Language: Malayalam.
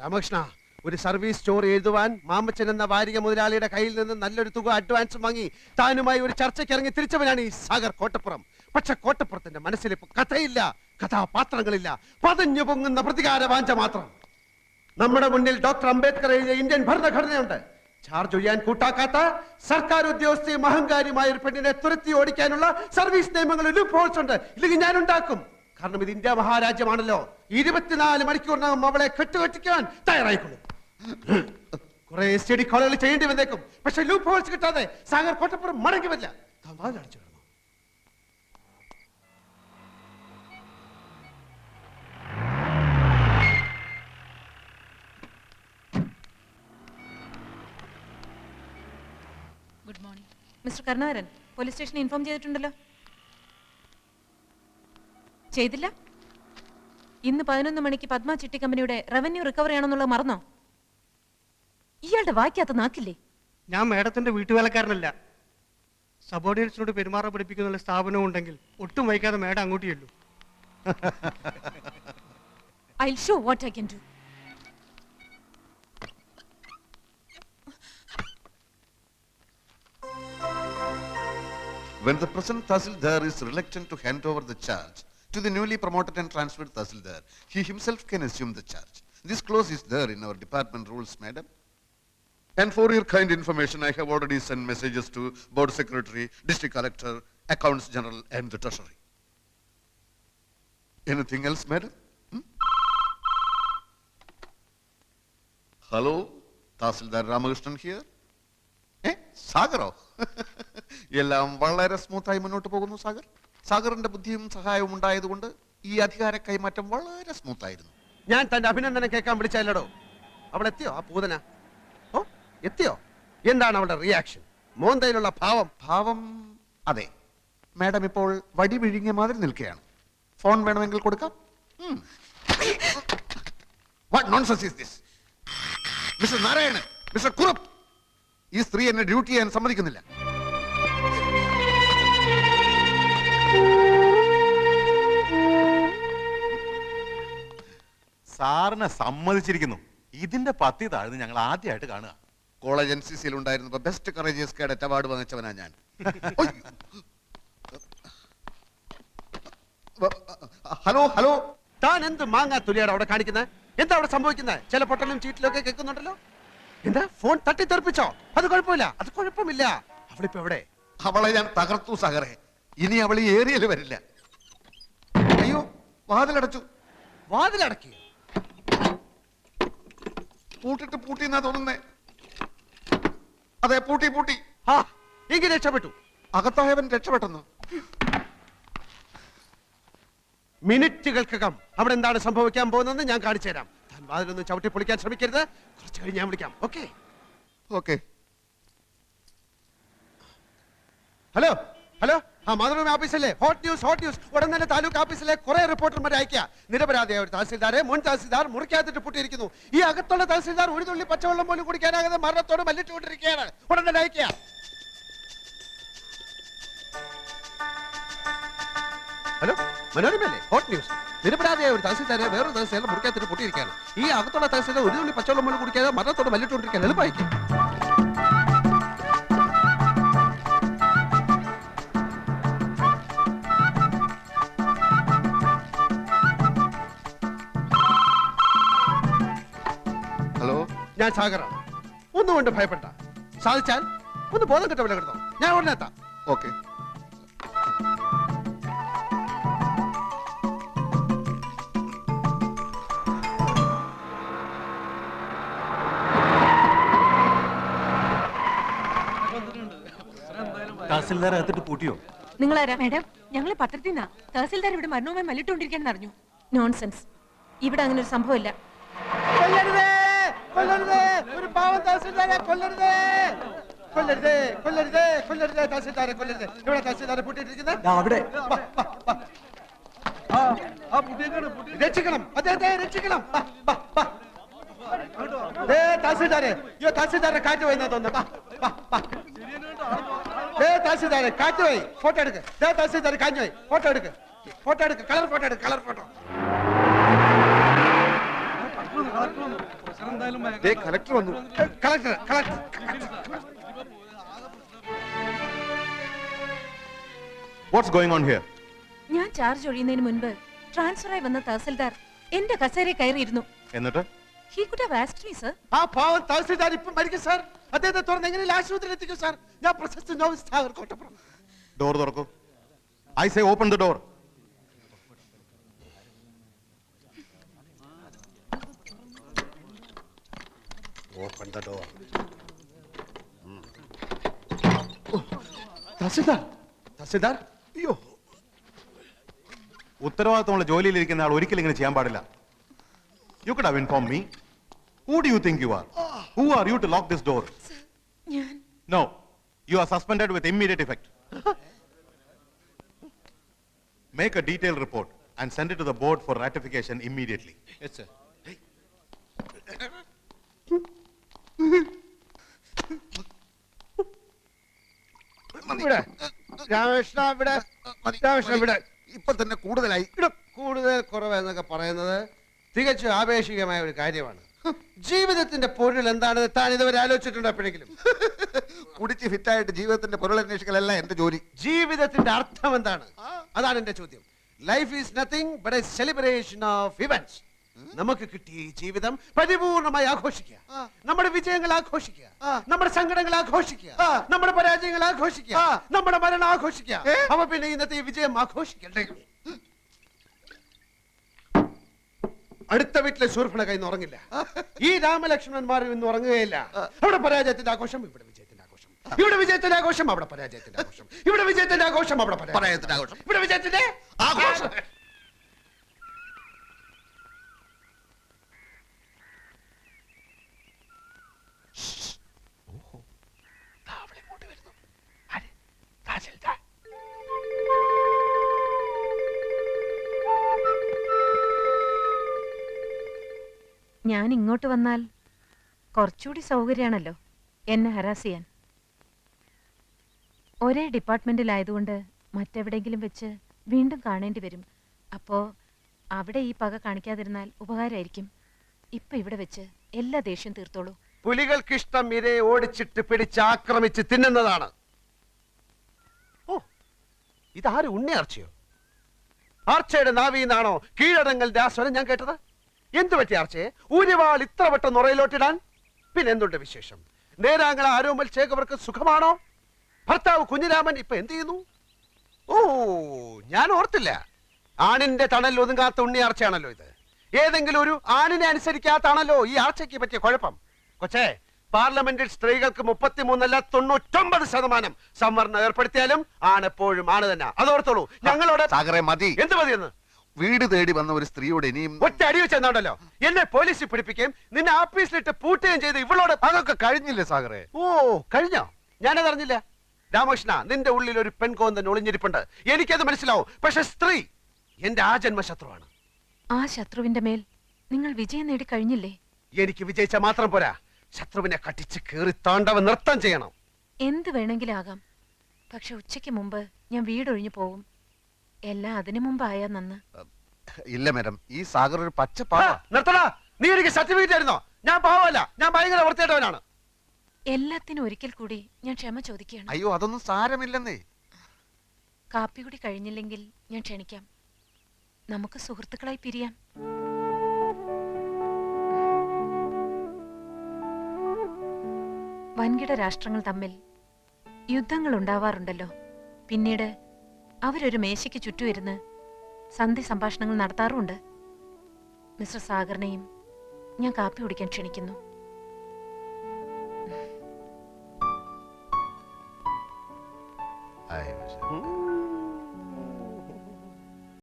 രാമകൃഷ്ണ, ഒരു സർവീസ് സ്റ്റോർ എഴുതുവാൻ മാമച്ചൻ എന്ന വാരിക മുതലാളിയുടെ കയ്യിൽ നിന്ന് നല്ലൊരു തുക അഡ്വാൻസ് വാങ്ങി താനുമായി ഒരു ചർച്ചയ്ക്ക് ഇറങ്ങി തിരിച്ചവനാണ് ഈ സാഗർ കോട്ടപ്പുറം. പക്ഷെ കോട്ടപ്പുറത്തിന്റെ മനസ്സിൽ ഇപ്പൊ കഥയില്ല, കഥാപാത്രങ്ങളില്ല, പതഞ്ഞു പൊങ്ങുന്ന പ്രതികാര വാഞ്ച മാത്രം. നമ്മുടെ മുന്നിൽ ഡോക്ടർ അംബേദ്കർ എഴുതിയ ഇന്ത്യൻ ഭരണഘടനയുണ്ട്. ചാർജ് ചെയ്യാൻ കൂട്ടാക്കാത്ത സർക്കാർ ഉദ്യോഗസ്ഥയും അഹങ്കാരിയുമായ ഒരു പെണ്ണിനെ തുരത്തി ഓടിക്കാനുള്ള സർവീസ് നിയമങ്ങളിൽ ലൂപ്പ് ഹോൾസ് ഉണ്ട്. ഇല്ലെങ്കിൽ ഞാൻ ഉണ്ടാക്കും. കാരണം ഇത് ഇന്ത്യ മഹാരാജ്യമാണല്ലോ. 24 മണിക്കൂറിനകം അവളെ കെട്ടുകെട്ടിക്കാൻ തയ്യാറായിക്കൊള്ളും. കുറെ സ്റ്റഡി കോളുകൾ ചെയ്യേണ്ടി വന്നേക്കും. പക്ഷെ ലൂപ്പ് ഹോൾസ് കിട്ടാതെ സാഗർ കോട്ടപ്പുറം മടങ്ങി വരില്ല. വാതിലടച്ചു കിടന്നു. Good morning mister Karunakaran. Police സ്റ്റേഷനിൽ ഇൻഫോം ചെയ്തിട്ടുണ്ടല്ലോ. ചെയ്തില്ല? ഇന്ന് 11 മണിക്ക് പത്മ ചിട്ടി കമ്പനിയുടെ റവന്യൂ റിക്കവറി ആണെന്നുള്ളത് മറന്നോ? ഇയാളുടെ വായിക്കാത്ത നാക്കില്ലേ? ഞാൻ മേഡത്തിന്റെ വീട്ടുവേലക്കാരനല്ല. സബോർഡിനേറ്റ്സിനോട് പെരുമാറാൻ പഠിപ്പിക്കുന്ന സ്ഥാപനം ഉണ്ടെങ്കിൽ ഒട്ടും വൈകാതെ മേഡം അങ്ങോട്ട് ചെല്ലു. I'll show what I can do. When the present Tahsildar is reluctant to hand over the charge to the newly promoted and transferred Tahsildar, he himself can assume the charge. This clause is there in our department rules, madam. And for your kind information, I have already sent messages to Board Secretary, District Collector, Accounts General, and the Treasury. Anything else, madam? Hello, Tahsildar Ramakrishnan here. സാഗറോ? എല്ലാം വളരെ സ്മൂത്തായി മുന്നോട്ട് പോകുന്നു സാഗർ. സാഗറിന്റെ ബുദ്ധിയും സഹായവും ഉണ്ടായതുകൊണ്ട് ഈ അധികാര കൈമാറ്റം വളരെ സ്മൂത്തായിരുന്നു. ഞാൻ തന്റെ അഭിനന്ദനം കേൾക്കാൻ വിളിച്ചല്ലോ. അവൾ എത്തിയോ? ആ പൂതന എത്തിയോ? എന്താണ് അവളുടെ റിയാക്ഷൻ? മോന്തയിലുള്ള ഭാവം? ഭാവം അതെ, മാഡം ഇപ്പോൾ വടി വിഴുങ്ങിയ മാതിരി നിൽക്കുകയാണ്. ഫോൺ വേണമെങ്കിൽ കൊടുക്കാം. What nonsense is this? Mister Narayanan, mister Kurup, ഈ സ്ത്രീ എന്നെ ഡ്യൂട്ടി ചെയ്യാൻ സമ്മതിക്കുന്നില്ല. സാറിനെ സമ്മതിച്ചിരിക്കുന്നു. ഇതിന്റെ പത്തി താഴ്ന്ന് ഞങ്ങൾ ആദ്യമായിട്ട് കാണുക. കോളേജ് NCCയിൽ ഉണ്ടായിരുന്നപ്പോ ബെസ്റ്റ് കറേജിയസ് കേഡറ്റ് അവാർഡ് വാങ്ങിച്ചവനാ ഞാൻ. ഹലോ ഹലോ, താൻ എന്ത് മാങ്ങാ തുലിയാണ് അവിടെ കാണിക്കുന്നത്? എന്താ അവിടെ സംഭവിക്കുന്നത്? ചില പൊട്ടലും ചീറ്റിലും ഒക്കെ കേൾക്കുന്നുണ്ടല്ലോ. എന്താ ഫോൺ തട്ടിത്തെറിപ്പിച്ചോ? അത് കുഴപ്പമില്ല, അത് കുഴപ്പമില്ല. അവളിപ്പോ എവിടെ? അവളെ ഞാൻ തകർത്തു സാഗറെ. ഇനി അവൾ ഈ ഏരിയയിൽ വരില്ല. അയ്യോ, വാതിലടച്ചു. വാതിലടക്കി? പൂട്ടിട്ട് പൂട്ടിന്നാ തോന്നുന്നേ. അതെ, പൂട്ടി പൂട്ടി. ആ, എങ്കിൽ രക്ഷപ്പെട്ടു. അകത്തായവൻ രക്ഷപ്പെട്ടെന്ന്. മിനിറ്റുകൾക്കകം അവിടെ എന്താണ് സംഭവിക്കാൻ പോകുന്നത് ഞാൻ കാണിച്ചു തരാം. താൻ വാതിലൊന്നും ചവിട്ടി പൊളിക്കാൻ ശ്രമിക്കരുത്. കുറച്ച് കഴിഞ്ഞ് ഞാൻ വിളിക്കാം. Okay okay. ഹലോ ഹലോ, ആ മാതൃഭൂമി ഓഫീസല്ലേ? Hot news, hot news. ഉടൻ തന്നെ താലൂക്ക് ഓഫീസിലെ കുറെ റിപ്പോർട്ടർമാരെ അയക്കുക. നിരപരാധിയായ ഒരു തഹസിൽദാരെ മുൻ തഹസിൽദാർ മുറിക്കാത്തിട്ട് പൂട്ടിയിരിക്കുന്നു. ഈ അകത്തുള്ള തഹസിൽദാർ ഒരു തുള്ളി പച്ചവെള്ളം പോലും കുടിക്കാനാകാതെ മരണത്തോട് മല്ലിട്ടുകൊണ്ടിരിക്കുകയാണ്. ഉടൻ തന്നെ അയക്കുക. ഹലോ, മനോരമയല്ലേ? Hot news. നിരപരാധിയായ ഒരു തഹസിൽദാരെ വേറൊരു തഹസിൽദാർ മുറിക്കാത്തിട്ട് പൂട്ടിയിരിക്കുകയാണ്. ഈ അകത്തുള്ള തഹസിൽദാർ ഒരു തുള്ളി പച്ചവെള്ളം പോലും കുടിക്കാതെ മരണത്തോട് മല്ലിട്ടുകൊണ്ടിരിക്കുകയാണ്. എളുപ്പമായിരിക്കും. ഹലോ, ഞാൻ സാഗറാണ്. ഒന്നുകൊണ്ട് ഭയപ്പെട്ട. സാധിച്ചാൽ ഒന്ന് ബോധം കെട്ട വില കിടന്നോ. ഞാൻ ഉടനെ എത്താം. ഓക്കെ. തഹസിൽദാർ അകത്തിട്ട് പൂട്ടിയോ? നിങ്ങളാരാ? മാഡം, ഞങ്ങൾ പത്രത്തിൽ നിന്നാ. തഹസിൽദാർ ഇവിടെ മരണവുമായി മല്ലിട്ടുകൊണ്ടിരിക്കാന്ന് അറിഞ്ഞു. നോൺസെൻസ്. ഇവിടെ അങ്ങനെ ഒരു സംഭവമില്ല. കൊല്ലരുതേ, കൊല്ലരുതേ, ഒരു പാവം തഹസിൽദാരെ കൊല്ലരുതേ, കൊല്ലരുതേ, കൊല്ലരുതേ, കൊല്ലരുതേ, തഹസിൽദാരെ കൊല്ലരുതേ. ഇവിടെ തഹസിൽദാരെ പൂട്ടിയിട്ടിരിക്കുന്നത്. അവിടെ രക്ഷിക്കണം, അദ്ദേഹത്തെ രക്ഷിക്കണം. തഹസിൽദാരെ, തഹസിൽദാരെ കാറ്റ് പോയി തോന്നുന്നു. തഹസിൽദാരെ കാറ്റ് പോയി. ഫോട്ടോ എടുക്ക്. തഹസിൽദാരെ കാഞ്ഞു പോയി. ഫോട്ടോ എടുക്ക്, ഫോട്ടോ എടുക്ക്. കളർ ഫോട്ടോ എടുക്ക്, കളർ ഫോട്ടോ. കളക്ടർ വന്നു. Collector collector what's going on here? ഞാൻ ചാർജ് ഒഴിയുന്നതിന് മുൻപ് ട്രാൻസ്ഫറായി വന്ന തഹസിൽദാർ എന്റെ കസേരയിൽ കയറിയിരുന്നു. എന്നിട്ട് He could have asked me, sir. ആ പാവം തഹസിൽദാർ ഇപ്പം മരിക്കും സാർ. അദ്ദേഹത്തെ തുറന്ന് എങ്ങനെയും ആശുപത്രിയിൽ എത്തിക്കും സാർ. ഞാൻ പ്രശസ്ത നോവലിസ്റ്റ് സാഗർ കോട്ടപ്പുറം. ഡോർ തുറക്കൂ. I say open the door. Open the door. Tahsildar tahsildar അയ്യോ. ഉത്തരവാദിത്തമുള്ള ജോലിയിലിരിക്കുന്ന ആൾ ഒരിക്കലും ഇങ്ങനെ ചെയ്യാൻ പാടില്ല. You could have informed me. Who do you think you are? Who are you to lock this door? ഞാൻ No. You are suspended with immediate effect. Make a detailed report and send it to the board for ratification immediately. Yes, sir. ഇവിടെ രാമകൃഷ്ണ ഇവിടെ രാമകൃഷ്ണ ഇവിടെ ഇപ്പൊ തന്നെ കൂടുതലായി. ഇവിടെ കൂടുതൽ കുറവ് എന്നൊക്കെ പറയുന്നത് തികച്ചും ആപേക്ഷികമായ ഒരു കാര്യമാണ്. ജീവിതത്തിന്റെ പൊരുൾ എന്താണെന്ന് താൻ ഇതുവരെ ആലോചിച്ചിട്ടുണ്ടോ എപ്പോഴെങ്കിലും? കുടിച്ച് ഫിറ്റായിട്ട് ജീവിതത്തിന്റെ പൊരുളന്വേഷിക്കലല്ല എന്റെ ജോലി. ജീവിതത്തിന്റെ അർത്ഥം എന്താണ്? അതാണ് എന്റെ ചോദ്യം. Life is nothing but A celebration of events. നമുക്ക് കിട്ടിയ ഈ ജീവിതം പരിപൂർണമായി ആഘോഷിക്കുക. നമ്മുടെ വിജയങ്ങൾ ആഘോഷിക്കുക, നമ്മുടെ സങ്കടങ്ങൾ ആഘോഷിക്കുക, നമ്മുടെ പരാജയങ്ങൾ ആഘോഷിക്കുക, നമ്മുടെ മരണം ആഘോഷിക്കുക. അപ്പൊ പിന്നെ ഇന്നത്തെ ഈ വിജയം ആഘോഷിക്കണ്ടേ? അടുത്ത വീട്ടിലെ ശൂർപ്പണ കൈന്ന് ഉറങ്ങില്ല. ഈ രാമലക്ഷ്മണന്മാരും ഇന്ന് ഉറങ്ങുകയില്ല. അവിടെ പരാജയത്തിന്റെ ആഘോഷം, ഇവിടെ വിജയത്തിന്റെ ആഘോഷം. ഇവിടെ വിജയത്തിന്റെ ആഘോഷം, അവിടെ പരാജയത്തിന്റെ ആഘോഷം. ഇവിടെ വിജയത്തിന്റെ ആഘോഷം, അവിടെ പരാജയത്തിന്റെ ആഘോഷം. ഇവിടെ വിജയത്തിന്റെ ആഘോഷം. ഞാൻ ഇങ്ങോട്ട് വന്നാൽ കുറച്ചുകൂടി സൗകര്യമാണല്ലോ എന്നെ ഹരാസ് ചെയ്യാൻ. ഒരേ ഡിപ്പാർട്ട്മെന്റിലായതുകൊണ്ട് മറ്റെവിടെയെങ്കിലും വെച്ച് വീണ്ടും കാണേണ്ടി വരും. അപ്പോ അവിടെ ഈ പക കാണിക്കാതിരുന്നാൽ ഉപകാരമായിരിക്കും. ഇപ്പൊ ഇവിടെ വെച്ച് എല്ലാ ദേഷ്യം തീർത്തോളൂ. പുലികൾക്കിഷ്ടം ഇരയെ ഓടിച്ചിട്ട് പിടിച്ച് ആക്രമിച്ച് തിന്നുന്നതാണ്. ഓ, ഇതാര് ഉണ്ണി ആർച്ചയോ? ആർച്ചയുടെ നാവിന്നാണോ കീഴടങ്ങലിന്റെ ആ സ്വരം ഞാൻ കേട്ടത്? എന്തു പറ്റി ആർച്ചയെ ഊരിവാൾ ഇത്ര വട്ടം നുറയിലോട്ടിടാൻ? പിന്നെന്തുണ്ട് വിശേഷം? നേരാങ്ങള ആരോമൽ ചേകവർക്ക് സുഖമാണോ? ഭർത്താവ് കുഞ്ഞിരാമൻ ഇപ്പൊ എന്ത് ചെയ്യുന്നു? ഓ, ഞാൻ ഓർത്തില്ല. ആണിന്റെ തണൽ ഒതുങ്ങാത്ത ഉണ്ണി ആർച്ചയാണല്ലോ ഇത്. ഏതെങ്കിലും ഒരു ആണിനെ അനുസരിക്കാത്താണല്ലോ ഈ ആർച്ചയ്ക്ക് പറ്റിയ കുഴപ്പം. കൊച്ചേ, പാർലമെന്റിൽ സ്ത്രീകൾക്ക് 33 99% സംവരണം ഏർപ്പെടുത്തിയാലും ആണെപ്പോഴും ആണ് തന്നെ. അതോർത്തോളൂ. ഞങ്ങളോട് സാഗറെ മതി. എന്ത് മതിയെന്ന്? വീട് തേടി വന്ന ഒരു സ്ത്രീയോട് ഇനിയും ഒറ്റ അടി വെച്ചെന്നാണല്ലോ എന്നെ പോലീസിൽ പിടിപ്പിക്കുകയും നിന്നെ ആഫീസിലിട്ട് പൂട്ടുകയും ചെയ്ത് ഇവളോട്. അതൊക്കെ കഴിഞ്ഞില്ലേ സാഗറെ? ഓ, കഴിഞ്ഞോ? ഞാനത് അറിഞ്ഞില്ല. രാമകൃഷ്ണ, നിന്റെ ഉള്ളിൽ ഒരു പെൺകോന്തൻ ഒളിഞ്ഞിരിപ്പുണ്ട്. എനിക്കത് മനസ്സിലാവും. പക്ഷെ സ്ത്രീ എന്റെ ആ ജന്മശത്രുവാണ്. ആ ശത്രുവിന്റെ മേൽ നിങ്ങൾ വിജയം നേടി കഴിഞ്ഞില്ലേ? എനിക്ക് വിജയിച്ച മാത്രം പോരാ, ശത്രുവിനെ കട്ടിച്ച് കീറി താണ്ടവ നൃത്തം ചെയ്യണം. എന്ത് വേണമെങ്കിലും ആകാം. പക്ഷെ ഉച്ചയ്ക്ക് മുമ്പ് ഞാൻ വീടൊഴിഞ്ഞു പോകും. എല്ലാം അതിനു മുമ്പായാ നന്ന്. ഇല്ല മാഡം, ഈ സാഗർ ഒരു പച്ച നിർത്തടാ. നീ എനിക്ക് സർട്ടിഫിക്കറ്റ് ആയിരുന്നോ? ഞാൻ പാവമല്ല, ഞാൻ ഭയങ്കര വൃത്തിയായിട്ടവനാണ്. എല്ലാത്തിനും ഒരിക്കൽ കൂടി ഞാൻ ക്ഷമ ചോദിക്കുകയാണ്. അയ്യോ, അതൊന്നും സാരമില്ലെന്നേ. കാപ്പി കൂടി കഴിഞ്ഞില്ലെങ്കിൽ ഞാൻ ക്ഷണിക്കാം. നമുക്ക് സുഹൃത്തുക്കളായി പിരിയാം. വൻകിട രാഷ്ട്രങ്ങൾ തമ്മിൽ യുദ്ധങ്ങൾ ഉണ്ടാവാറുണ്ടല്ലോ. പിന്നീട് അവരൊരു മേശയ്ക്ക് ചുറ്റുമിരുന്ന് സന്ധി സംഭാഷണങ്ങൾ നടത്താറുമുണ്ട്. മിസ്റ്റർ സാഗറിനെയും ഞാൻ കാപ്പി കുടിക്കാൻ ക്ഷണിക്കുന്നു. I was